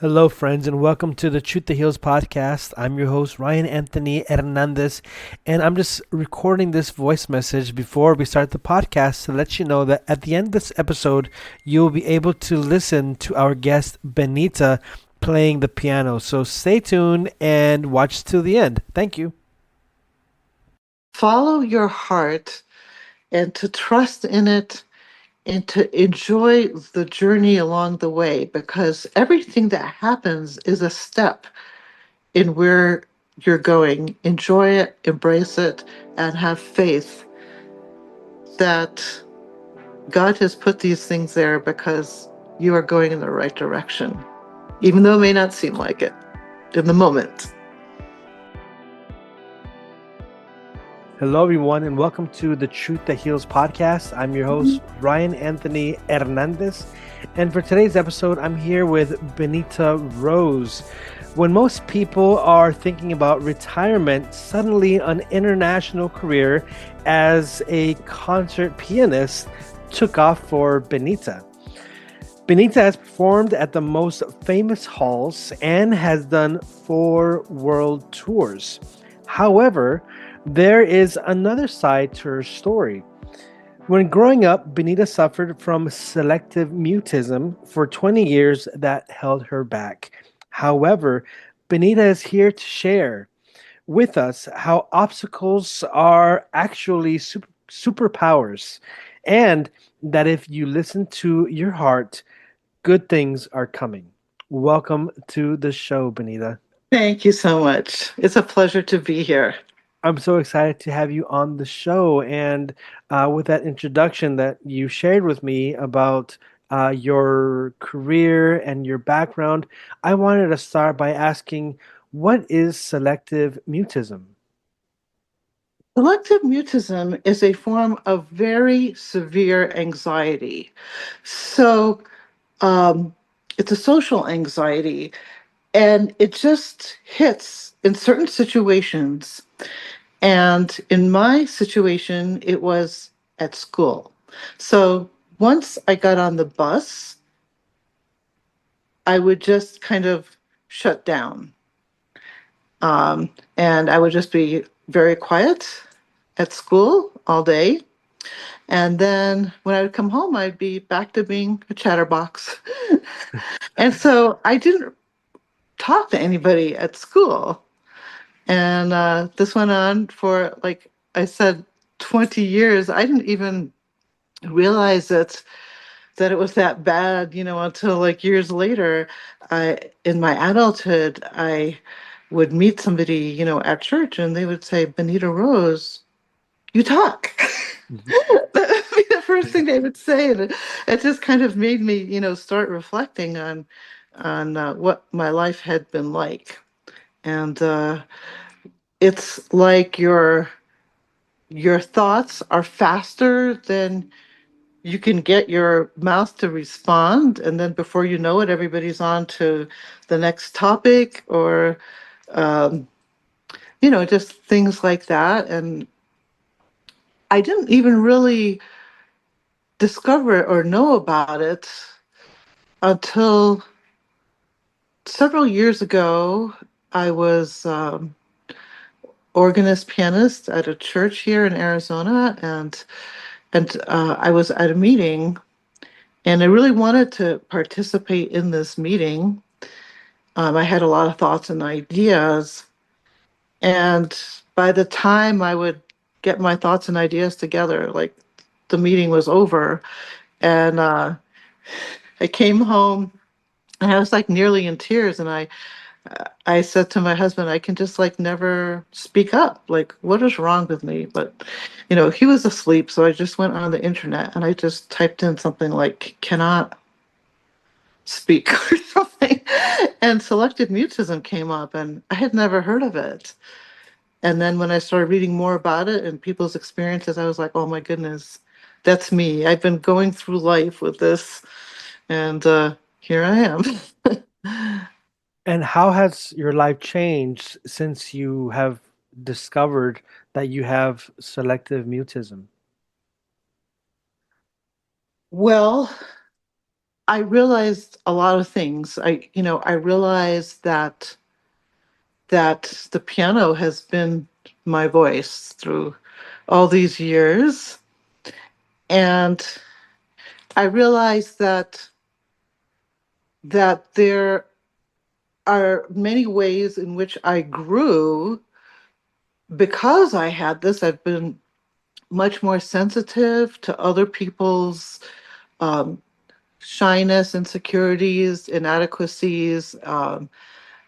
Hello, friends, and welcome to the Truth That Heals podcast. I'm your host, Ryan Anthony Hernandez, and I'm just recording this voice message before we start the podcast to let you know that at the end of this episode, you'll be able to listen to our guest, Benita, playing the piano. So stay tuned and watch till the end. Thank you. Follow your heart and to trust in it and to enjoy the journey along the way because everything that happens is a step in where you're going. Enjoy it, embrace it, and have faith that God has put these things there because you are going in the right direction, even though it may not seem like it in the moment. Hello, everyone, and welcome to the Truth That Heals podcast. I'm your host, Ryan Anthony Hernandez, and for today's episode, I'm here with Benita Rose. When most people are thinking about retirement, suddenly an international career as a concert pianist took off for Benita. Benita has performed at the most famous halls and has done 4 world tours. However, there is another side to her story. When growing up, Benita suffered from selective mutism for 20 years that held her back. However, Benita is here to share with us how obstacles are actually superpowers, and that if you listen to your heart, good things are coming. Welcome to the show, Benita. Thank you so much. It's a pleasure to be here. I'm so excited to have you on the show. And with that introduction that you shared with me about your career and your background, I wanted to start by asking, what is selective mutism? Selective mutism is a form of very severe anxiety. So um, it's a social anxiety, and it just hits in certain situations. And in my situation, it was at school. So once I got on the bus, I would just kind of shut down. And I would just be very quiet at school all day. And then when I would come home, I'd be back to being a chatterbox. And so I didn't talk to anybody at school. And this went on for, like I said, 20 years. I didn't even realize that it was that bad, until like years later. In my adulthood, I would meet somebody, at church, and they would say, "Benita Rose, you talk." Mhm. That would be the first thing they would say, and it just kind of made me, start reflecting on what my life had been like. And it's like your thoughts are faster than you can get your mouth to respond, and then before you know it, everybody's on to the next topic, or um, just things like that. And I didn't even really discover or know about it until several years ago. I was organist pianist at a church here in Arizona, and I was at a meeting, and I really wanted to participate in this meeting. I had a lot of thoughts and ideas, and by the time I would get my thoughts and ideas together, like, the meeting was over, and I came home, and I was like nearly in tears, and I said to my husband, I can just like never speak up. Like, what is wrong with me? But, he was asleep. So I just went on the internet and I just typed in something like, cannot speak or something. And selective mutism came up, and I had never heard of it. And then when I started reading more about it and people's experiences, I was like, oh my goodness, that's me. I've been going through life with this, and here I am. And how has your life changed since you have discovered that you have selective mutism? Well, I realized a lot of things. I realized that the piano has been my voice through all these years. And I realized that there are many ways in which I grew because I had this. I've been much more sensitive to other people's um, shyness, insecurities, inadequacies.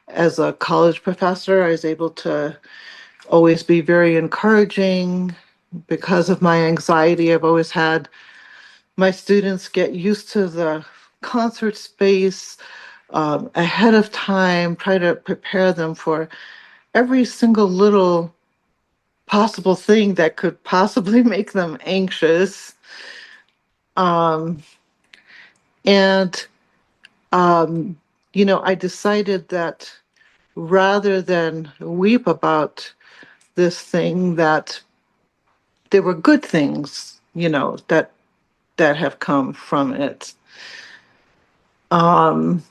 As a college professor, I was able to always be very encouraging because of my anxiety. I've always had my students get used to the concert space ahead of time, try to prepare them for every single little possible thing that could possibly make them anxious. Um, and, um, I decided that rather than weep about this thing, that there were good things, that have come from it. Um,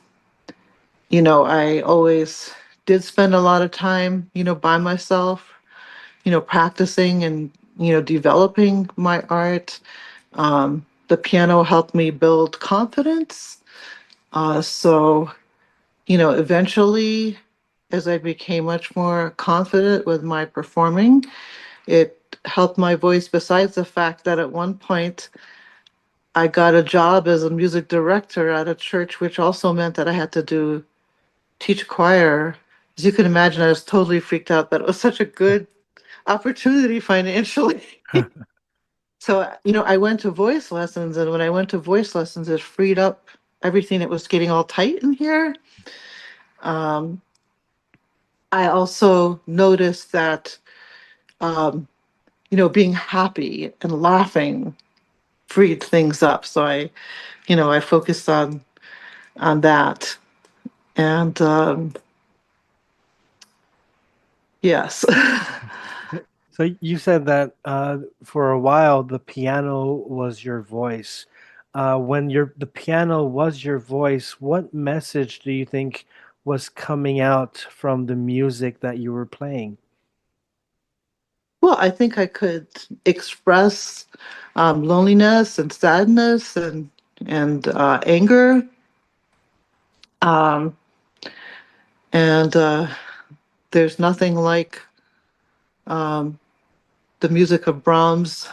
I always did spend a lot of time, by myself, practicing and, developing my art. The piano helped me build confidence. So, eventually, as I became much more confident with my performing, it helped my voice, besides the fact that at one point I got a job as a music director at a church, which also meant that I had to teach choir. As you can imagine, I was totally freaked out that it was such a good opportunity financially. So, I went to voice lessons, and when I went to voice lessons, it freed up everything that was getting all tight in here. Um, I also noticed that, um, being happy and laughing freed things up. So I focused on that. And yes. So you said that for a while the piano was your voice. When the piano was your voice, what message do you think was coming out from the music that you were playing? Well, I think I could express loneliness and sadness and anger. Um, and there's nothing like um, the music of Brahms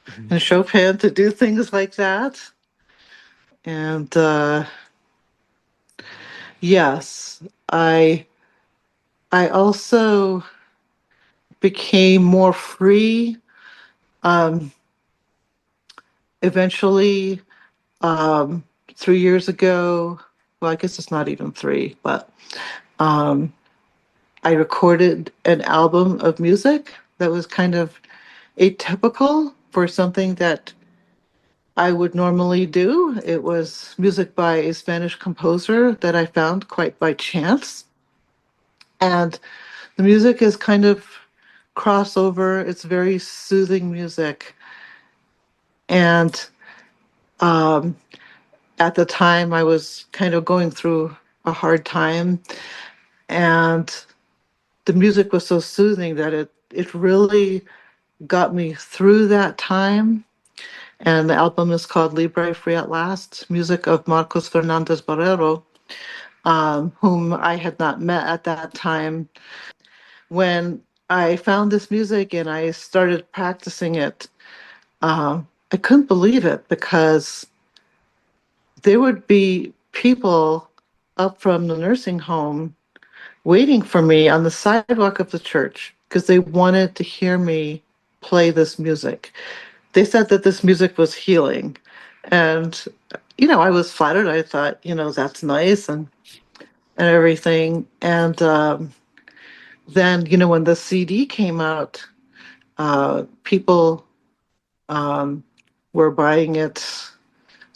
Mhm. and Chopin to do things like that. And yes, I I also became more free. Um, Eventually, um, 3 years ago, well, I guess it's not even three, but um, I recorded an album of music that was kind of atypical for something that I would normally do. It was music by a Spanish composer that I found quite by chance. And the music is kind of crossover, it's very soothing music. And um, at the time, I was kind of going through a hard time. And the music was so soothing that it really got me through that time. And the album is called Libre Free at Last, music of Marcos Fernandez Barrero, whom I had not met at that time. When I found this music and I started practicing it, I couldn't believe it because there would be people up from the nursing home waiting for me on the sidewalk of the church because they wanted to hear me play this music. They said that this music was healing. And, I was flattered. I thought, that's nice and everything. And then, when the CD came out, people um, were buying it.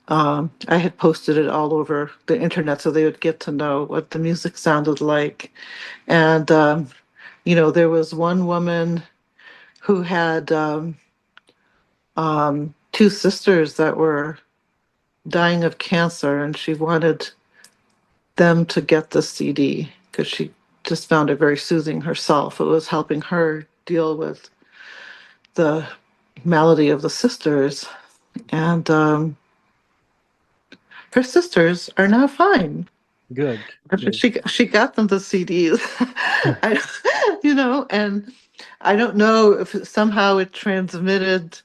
I had posted it all over the internet so they would get to know what the music sounded like. And, there was one woman who had two sisters that were dying of cancer, and she wanted them to get the CD because she just found it very soothing herself. It was helping her deal with the malady of the sisters. And her sisters are now fine. Good. Good. She got them the CDs. I, and I don't know if somehow it transmitted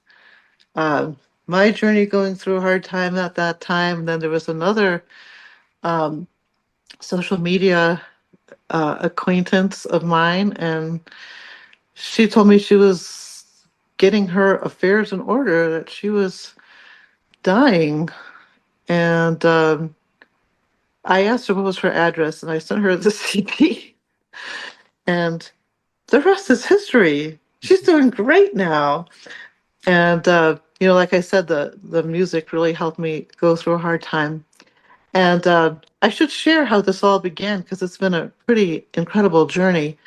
uh, my journey going through a hard time at that time. Then there was another um, social media acquaintance of mine, and she told me she was getting her affairs in order, that she was dying. And I asked her what was her address, and I sent her the CD. And the rest is history. She's doing great now. And like I said, the music really helped me go through a hard time. And I should share how this all began because it's been a pretty incredible journey.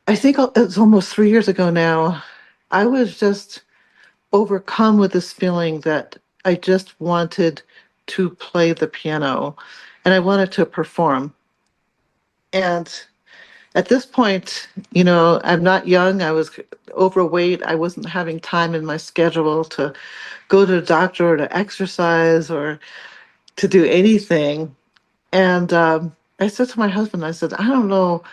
I think it's almost 3 years ago now. I was just overcome with this feeling that I just wanted to play the piano and I wanted to perform. And at this point, I'm not young. I was overweight. I wasn't having time in my schedule to go to the doctor or to exercise or to do anything. And I said to my husband, I said, I don't know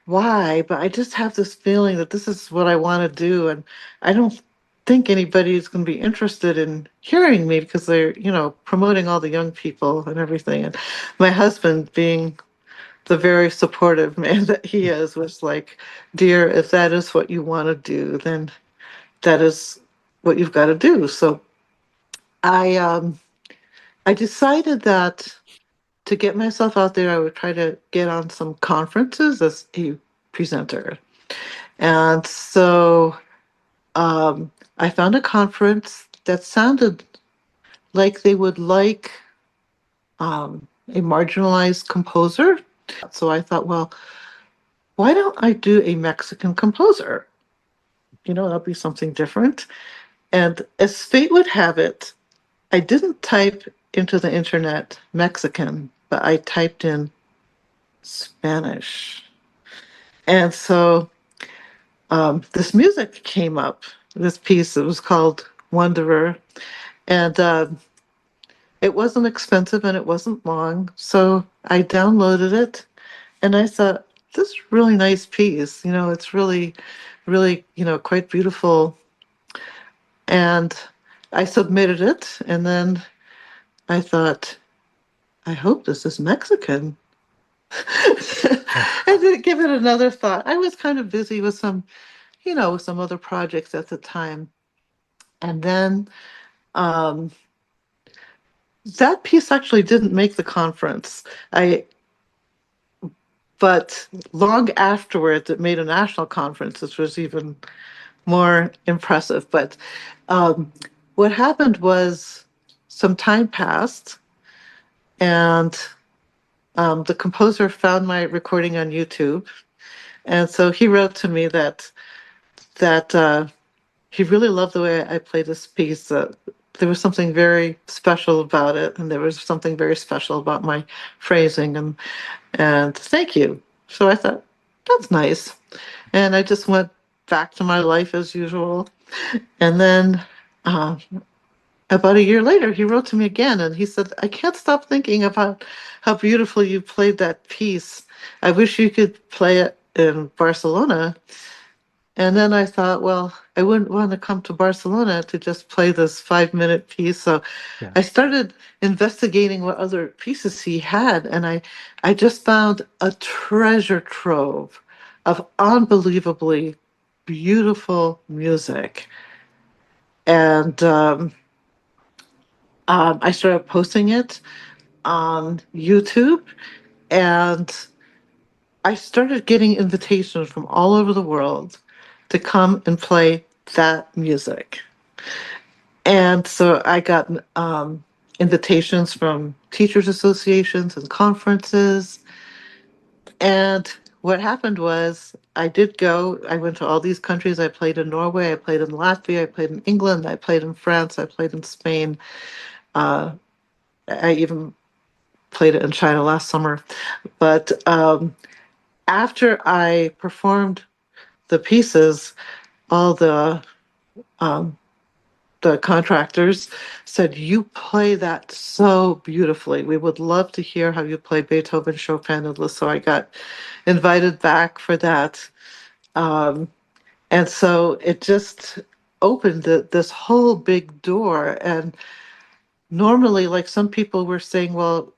why, but I just have this feeling that this is what I want to do. And I don't think anybody's going to be interested in hearing me because they're, promoting all the young people and everything. And my husband, being the very supportive man that he is, was like, dear, if that is what you want to do, then that is what you've got to do. So I I decided that to get myself out there, I would try to get on some conferences as a presenter. And so I found a conference that sounded like they would like a marginalized composer. So I thought, well, why don't I do a Mexican composer? That'll be something different. And as fate would have it, I didn't type into the internet Mexican, but I typed in Spanish. And so this music came up, this piece. It was called Wanderer. And it wasn't expensive and it wasn't long. So I downloaded it and I thought, this is a really nice piece. It's really, really, quite beautiful. And I submitted it. And then I thought, I hope this is Mexican. I didn't give it another thought. I was kind of busy with some other projects at the time. And then um, that piece actually didn't make the conference. But long afterwards, it made a national conference, which was even more impressive. But um, what happened was some time passed, and the composer found my recording on YouTube, and so he wrote to me that he really loved the way I played this piece. There was something very special about it, and there was something very special about my phrasing, and thank you. So I thought, that's nice. And I just went back to my life as usual. And then uh, about a year later, he wrote to me again and he said, I can't stop thinking about how beautiful you played that piece. I wish you could play it in Barcelona. And then I thought, well, I wouldn't want to come to Barcelona to just play this 5-minute piece. So Yeah. I started investigating what other pieces he had, and I just found a treasure trove of unbelievably beautiful music. And I started posting it on YouTube, and I started getting invitations from all over the world to come and play that music. And so I got invitations from teachers associations and conferences. And what happened was I did go, I went to all these countries. I played in Norway, I played in Latvia, I played in England, I played in France, I played in Spain. I even played it in China last summer. But after I performed the pieces, all um, the contractors said, "You play that so beautifully. We would love to hear how you play Beethoven, Chopin, and Liszt." So I got invited back for that. Um, and so it just opened this whole big door. And normally, like some people were saying, well,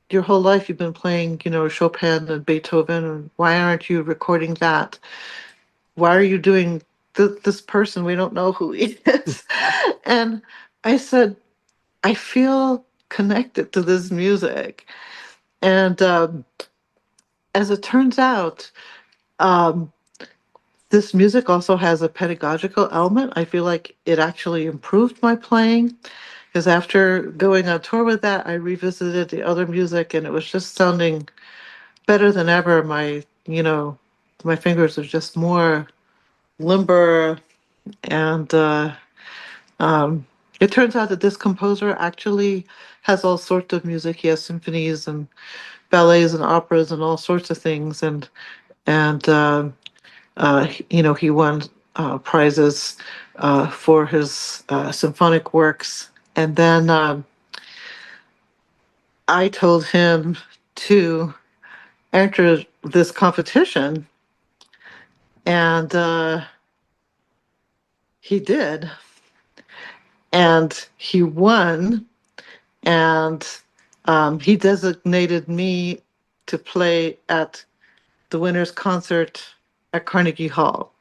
your whole life you've been playing, Chopin and Beethoven, and why aren't you recording that? Why are you doing this person? We don't know who he is. And I said, I feel connected to this music. And as it turns out, um, this music also has a pedagogical element. I feel like it actually improved my playing because after going on tour with that, I revisited the other music and it was just sounding better than ever. My fingers are just more limber. And um, it turns out that this composer actually has all sorts of music. He has symphonies and ballets and operas and all sorts of things. And he won prizes for his symphonic works. And then I told him to enter this competition, and he did. And he won, and he designated me to play at the winner's concert at Carnegie Hall.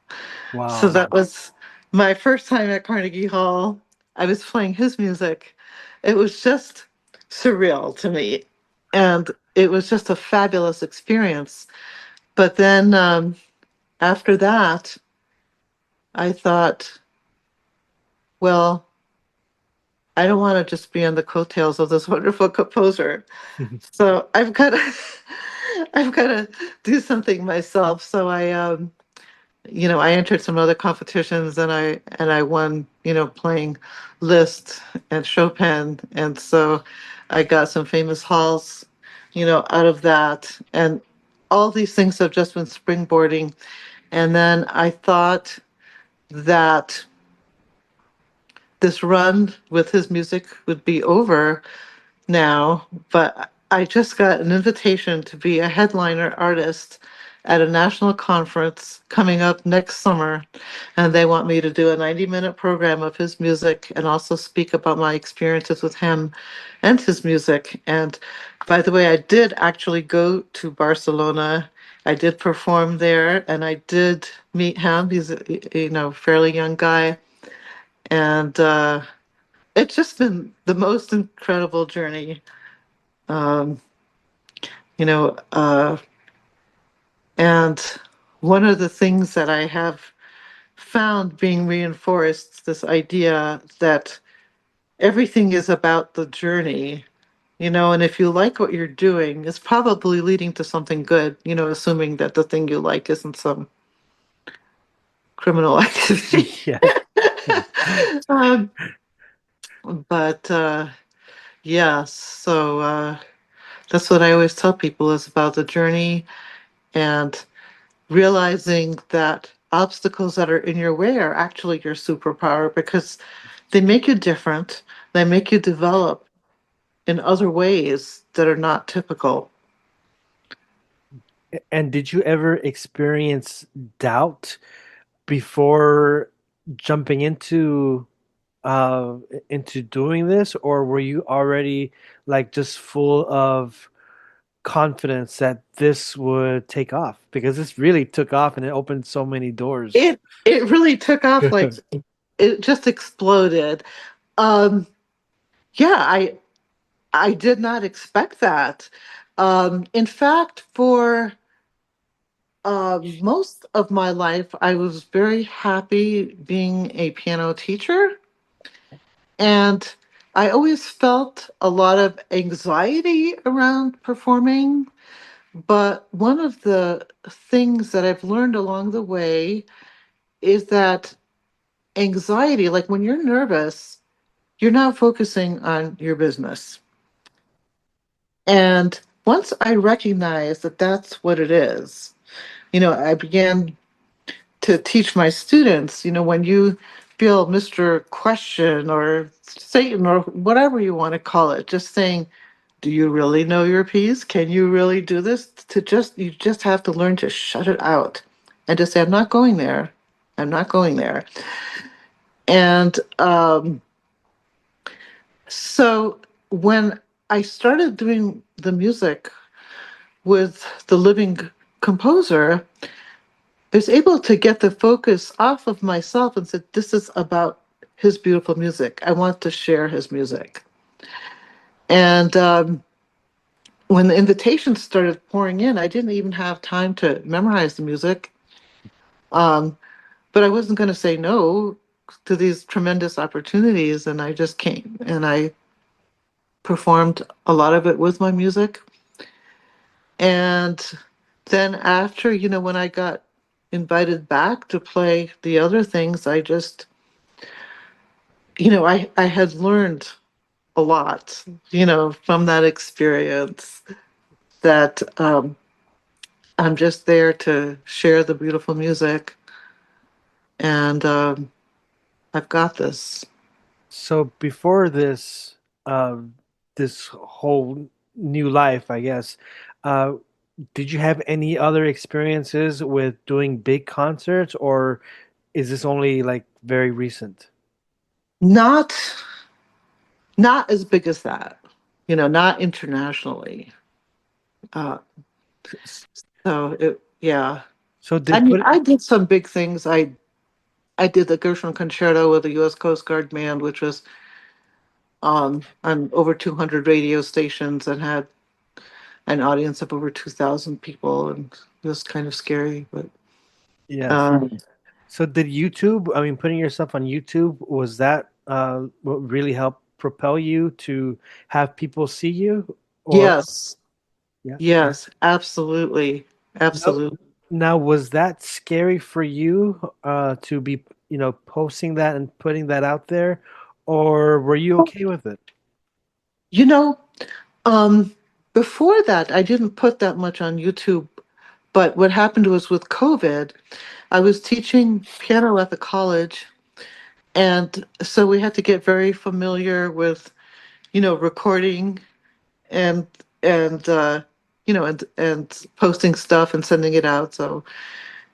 So Wow. that was my first time at Carnegie Hall. I was playing his music. It was just surreal to me. And it was just a fabulous experience. But then after that, I thought, well, I don't want to just be on the coattails of this wonderful composer. So I've got to, I've got to do something myself. So I entered some other competitions and I won, playing Liszt and Chopin. And so I got some famous halls, out of that. And all these things have just been springboarding. And then I thought that this run with his music would be over now, but I just got an invitation to be a headliner artist at a national conference coming up next summer. And they want me to do a 90-minute program of his music and also speak about my experiences with him and his music. And by the way, I did actually go to Barcelona. I did perform there and I did meet him. He's a fairly young guy. And it's just been the most incredible journey. Um, you know, uh, and one of the things that I have found being reinforced this idea that everything is about the journey, and if you like what you're doing, it's probably leading to something good, assuming that the thing you like isn't some criminal activity. Yes. um, but yeah, so that's what I always tell people is about the journey and realizing that obstacles that are in your way are actually your superpower because they make you different. They make you develop in other ways that are not typical. And did you ever experience doubt before jumping uh into doing this, or were you already like just full of confidence that this would take off? Because this really took off and it opened so many doors. It really took off like it just exploded. Um, yeah, I did not expect that. In fact, for most of my life, I was very happy being a piano teacher. And I always felt a lot of anxiety around performing. But one of the things that I've learned along the way is that anxiety, like when you're nervous, you're not focusing on your business. And once I recognized that that's what it is, I began to teach my students, when you feel Mr. Question or Satan or whatever you want to call it, just saying, do you really know your piece? Can you really do this? You just have to learn to shut it out and just say, I'm not going there. I'm not going there. And so when I started doing the music with the living composer, I was able to get the focus off of myself and said, this is about his beautiful music. I want to share his music. And when the invitations started pouring in, I didn't even have time to memorize the music. Um, but I wasn't going to say no to these tremendous opportunities. And I just came and I performed a lot of it with my music. And then after, when I got invited back to play the other things, I had learned a lot, from that experience that I'm just there to share the beautiful music and I've got this. So before uh, this whole new life, I guess, uh, did you have any other experiences with doing big concerts, or is this only like very recent? Not not as big as that, not internationally. Uh, S- yeah. So I did mean, put I did some big things. I did the Gershwin Concerto with the U.S. Coast Guard Band, which was on over 200 radio stations and had an audience of over 2,000 people, and it was kind of scary. But yes. um, So did YouTube, I mean, putting yourself on YouTube, was that what really helped propel you to have people see you? Or yes, yeah. yes, absolutely, Now, absolutely. now was that scary for you to be, posting that and putting that out there, or were you okay with it? You know, um, before that, I didn't put that much on YouTube. But what happened was with COVID, I was teaching piano at the college, and so we had to get very familiar with, recording and and posting stuff and sending it out. So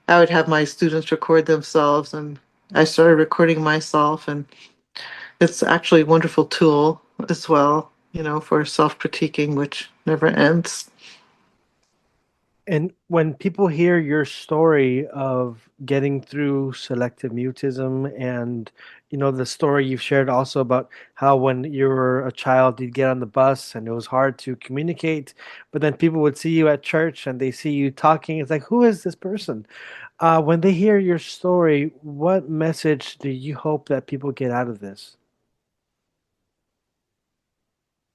I would have my students record themselves, and I started recording myself, and it's actually a wonderful tool as well, for self-critiquing, which never ends. And when people hear your story of getting through selective mutism and the story you've shared also about how when you were a child you'd get on the bus and it was hard to communicate, but then people would see you at church and they see you talking, it's like, who is this person? When they hear your story, what message do you hope that people get out of this?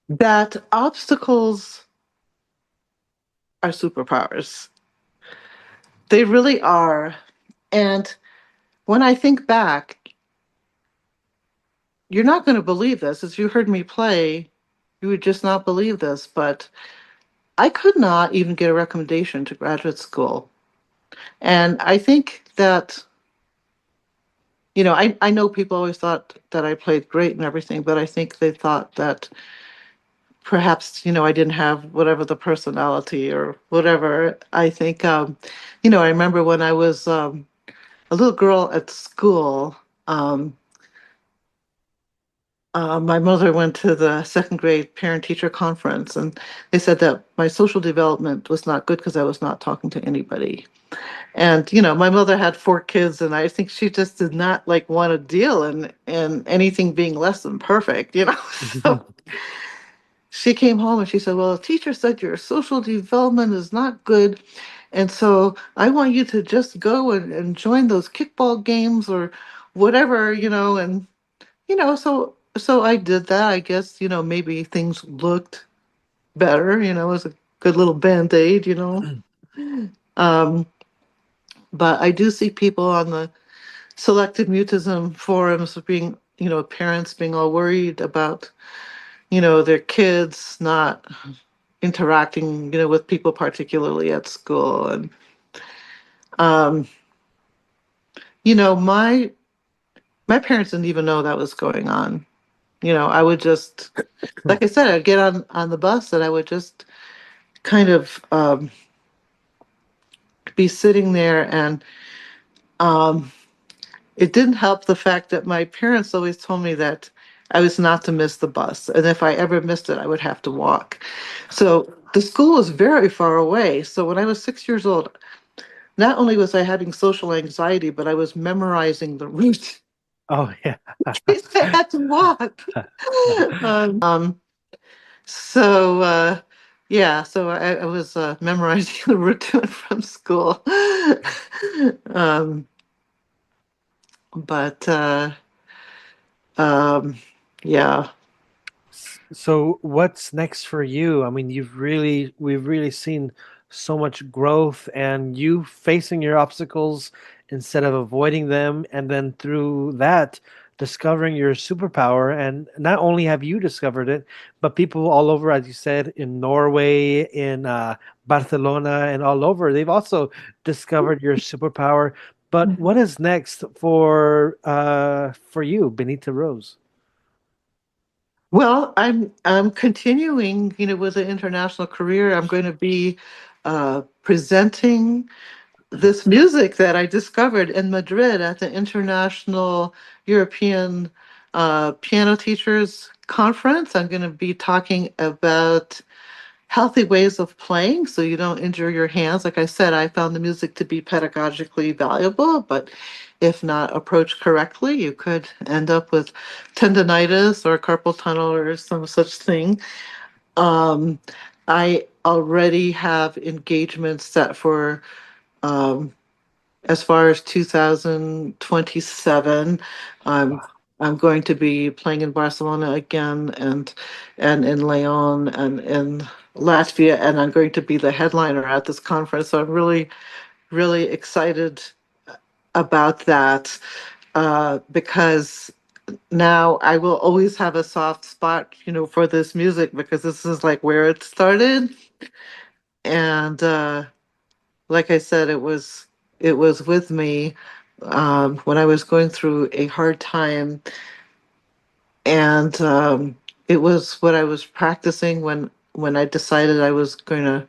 That obstacles are superpowers. They really are. And when I think back, you're not going to believe this. As you heard me play, you would just not believe this, but I could not even get a recommendation to graduate school. And I think that, I know people always thought that I played great and everything, but I think they thought that perhaps, I didn't have whatever the personality or whatever. I think, I remember when I was a little girl at school. Um, my mother went to the second grade parent teacher conference, and they said that my social development was not good because I was not talking to anybody. And my mother had four kids, and I think she just did not like want to deal in anything being less than perfect. So she came home and she said, "Well, the teacher said your social development is not good, and so I want you to just go and join those kickball games or whatever, and so I did that. I guess, maybe things looked better, it was a good little band-aid, Um, but I do see people on the selective mutism forums being, parents being all worried about, their kids not interacting, with people, particularly at school. And um, my parents didn't even know that was going on. I would just, like I said, I'd get on the bus and I would just kind of be sitting there, and um, it didn't help the fact that my parents always told me that I was not to miss the bus, and if I ever missed it, I would have to walk. So the school was very far away. So when I was 6 years old, not only was I having social anxiety, but I was memorizing the route Oh yeah. in case I had to walk. So yeah, so I was memorizing the route to and from school. um, but um, yeah. So what's next for you? I mean, we've really seen so much growth and you facing your obstacles instead of avoiding them, and then through that discovering your superpower. And not only have you discovered it, but people all over, as you said, in Norway, in Barcelona, and all over, they've also discovered your superpower. But what is next for you, Benita Rose? Well, I'm continuing, with an international career. I'm going to be presenting this music that I discovered in Madrid at the International European Piano Teachers Conference. I'm going to be talking about healthy ways of playing so you don't injure your hands. Like I said, I found the music to be pedagogically valuable, but if not approached correctly, you could end up with tendonitis or carpal tunnel or some such thing. Um, I already have engagements set for um, as far as 2027. I'm I'm going to be playing in Barcelona again, and in Leon and in Latvia, and I'm going to be the headliner at this conference. So I'm really, really excited about that because now I will always have a soft spot, for this music because this is like where it started. And like I said, it was with me when I was going through a hard time, and it was what I was practicing when I decided I was going to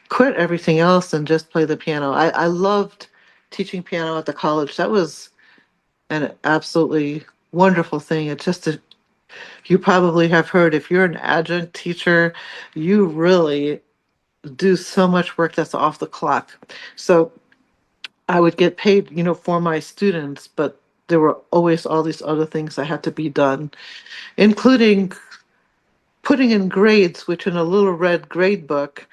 quit everything else and just play the piano. I loved teaching piano at the college. That was an absolutely wonderful thing. It's just you probably have heard, if you're an adjunct teacher, you really do so much work that's off the clock. So I would get paid, for my students, but there were always all these other things that had to be done, including putting in grades, which in a little red grade book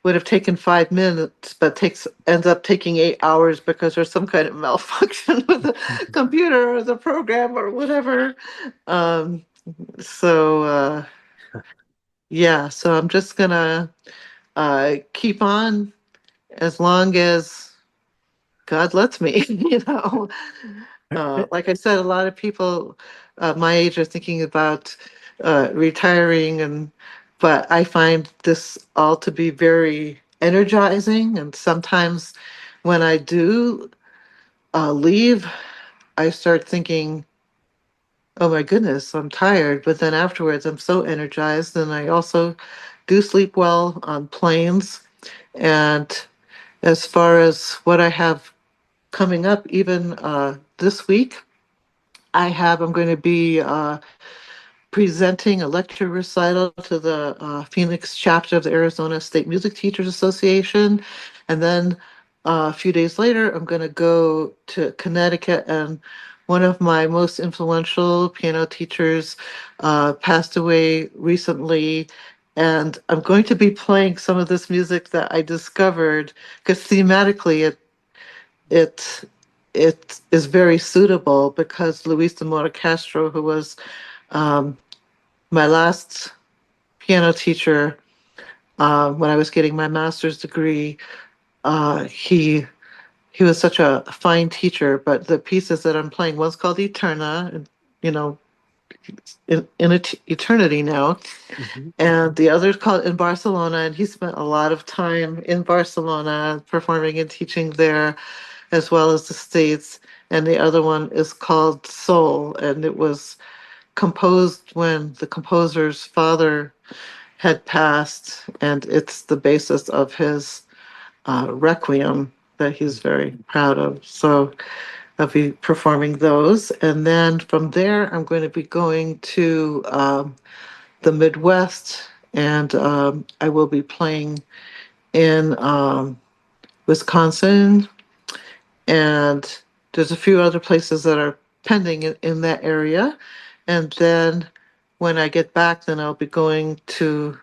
would have taken 5 minutes, but takes ends up taking 8 hours because there's some kind of malfunction with the computer or the program or whatever. Um, so yeah, so I'm just gonna keep on as long as God lets me, like I said, a lot of people my age are thinking about retiring, but I find this all to be very energizing. And sometimes when I do leave, I start thinking, "Oh my goodness, I'm tired." But then afterwards, I'm so energized, and I also do sleep well on planes. And as far as what I have coming up, even this week, I'm going to be presenting a lecture recital to the Phoenix chapter of the Arizona State Music Teachers Association. And then a few days later, I'm going to go to Connecticut, and one of my most influential piano teachers passed away recently. And I'm going to be playing some of this music that I discovered because thematically it it is very suitable because Luis de Mora Castro, who was um, my last piano teacher when I was getting my master's degree, he was such a fine teacher. But the pieces that I'm playing, one's called Eterna, and you know eternity now. Mhm. And the other is called In Barcelona, and he spent a lot of time in Barcelona performing and teaching there, as well as the States. And the other one is called Soul, and it was composed when the composer's father had passed, and it's the basis of his requiem that he's very proud of. So I'll be performing those. And then from there, I'm going to be going to the Midwest, and I will be playing in Wisconsin, and there's a few other places that are pending in that area. And then when I get back, then I'll be going to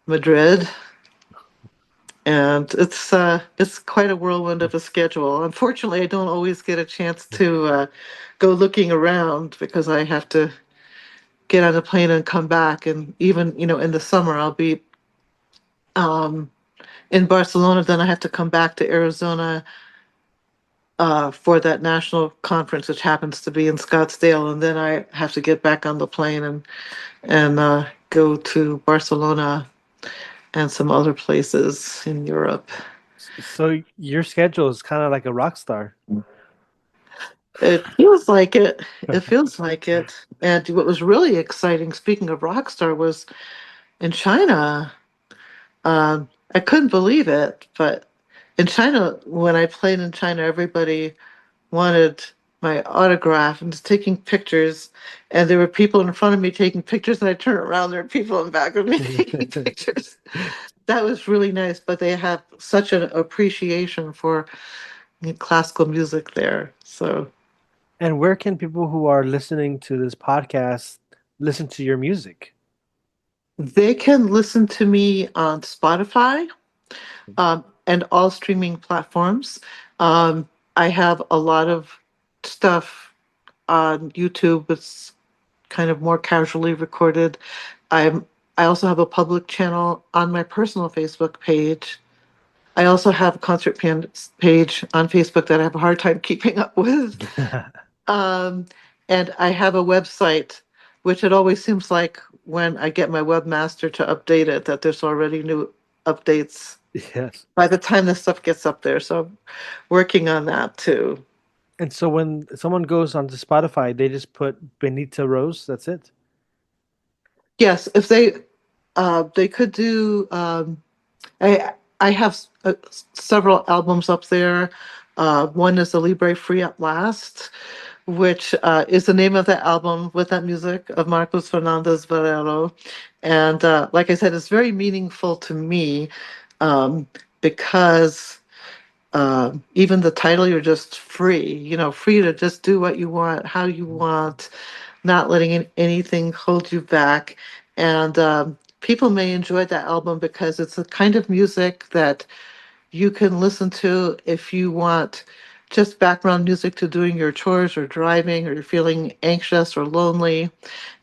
Madrid, and it's quite a whirlwind of a schedule. Unfortunately, I don't always get a chance to go looking around because I have to get on a plane and come back. And even in the summer, I'll be um, in Barcelona. Then I have to come back to Arizona for that national conference, which happens to be in Scottsdale, and then I have to get back on the plane and go to Barcelona and some other places in Europe. So your schedule is kind of like a rock star. It feels like it. It feels like it. And what was really exciting, speaking of Rockstar, was in China. I couldn't believe it, but in China, when I played in China, everybody wanted my autograph and was taking pictures. And there were people in front of me taking pictures, and I turned around, there were people in back of me taking pictures. That was really nice, but they have such an appreciation for classical music there. So And where can people who are listening to this podcast listen to your music? they can listen to me on Spotify and all streaming platforms. Um, I have a lot of stuff on YouTube. It's kind of more casually recorded. I'm I also have a public channel on my personal Facebook page. I also have a concert page on Facebook that I have a hard time keeping up with. Um, and I have a website, which it always seems like when I get my webmaster to update it, that there's already new updates Yes. by the time this stuff gets up there. So I'm working on that too. And so when someone goes onto Spotify, they just put Benita Rose, that's it. Yes, if they could do I have several albums up there. One is the Libre Free at Last, which is the name of that album with that music of Marcos Fernandez Varelo. And like I said, it's very meaningful to me um, because even the title, you're just free, free to just do what you want, how you want, not letting anything hold you back. And people may enjoy that album because it's the kind of music that you can listen to if you want just background music to doing your chores or driving or you're feeling anxious or lonely.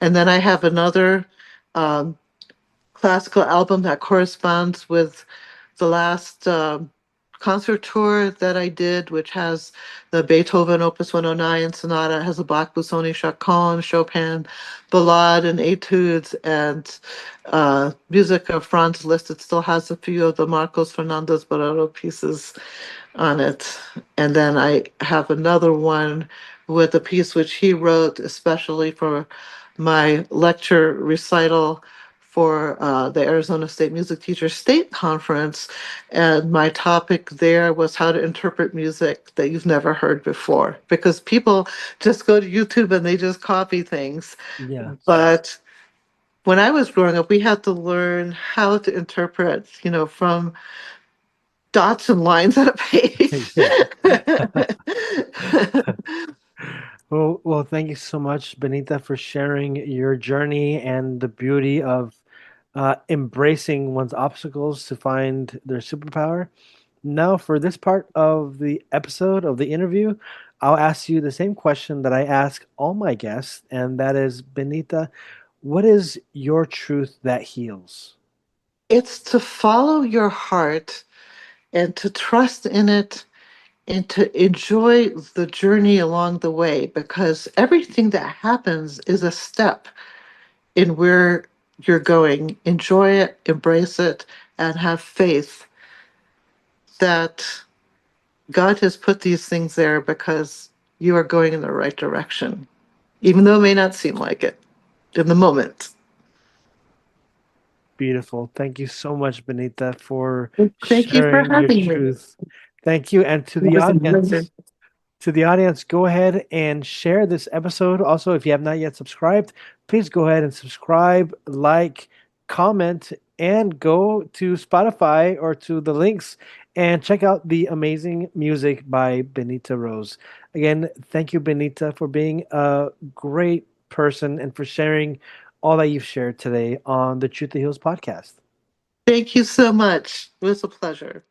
And then I have another um, classical album that corresponds with the last concert tour that I did, which has the Beethoven Opus 109 Sonata, has a Bach, Busoni, Chaconne, Chopin, Ballade, and Etudes, and music of Franz Liszt. It still has a few of the Marcos Fernandez Barrero pieces on it. And then I have another one with a piece which he wrote especially for my lecture recital for the Arizona State Music Teachers State Conference. And my topic there was how to interpret music that you've never heard before. Because people just go to YouTube and they just copy things. Yeah. But when I was growing up, we had to learn how to interpret, from dots and lines on a page. Yeah. Well, thank you so much, Benita, for sharing your journey and the beauty of embracing one's obstacles to find their superpower. Now, for this part of the episode of the interview, I'll ask you the same question that I ask all my guests, and that is, Benita, what is your truth that heals? It's to follow your heart and to trust in it and to enjoy the journey along the way, because everything that happens is a step in where you're going. Enjoy it, embrace it, and have faith that God has put these things there because you are going in the right direction, even though it may not seem like it in the moment. Beautiful. Thank you so much, Benita, for Thank you for sharing your having me. truth. Thank you. And It was a pleasure. to the audience, go ahead and share this episode. Also, if you have not yet subscribed, please go ahead and subscribe, like, comment, and go to Spotify or to the links and check out the amazing music by Benita Rose. Again, thank you, Benita, for being a great person and for sharing all that you've shared today on the Truth That Heals podcast. Thank you so much. It was a pleasure.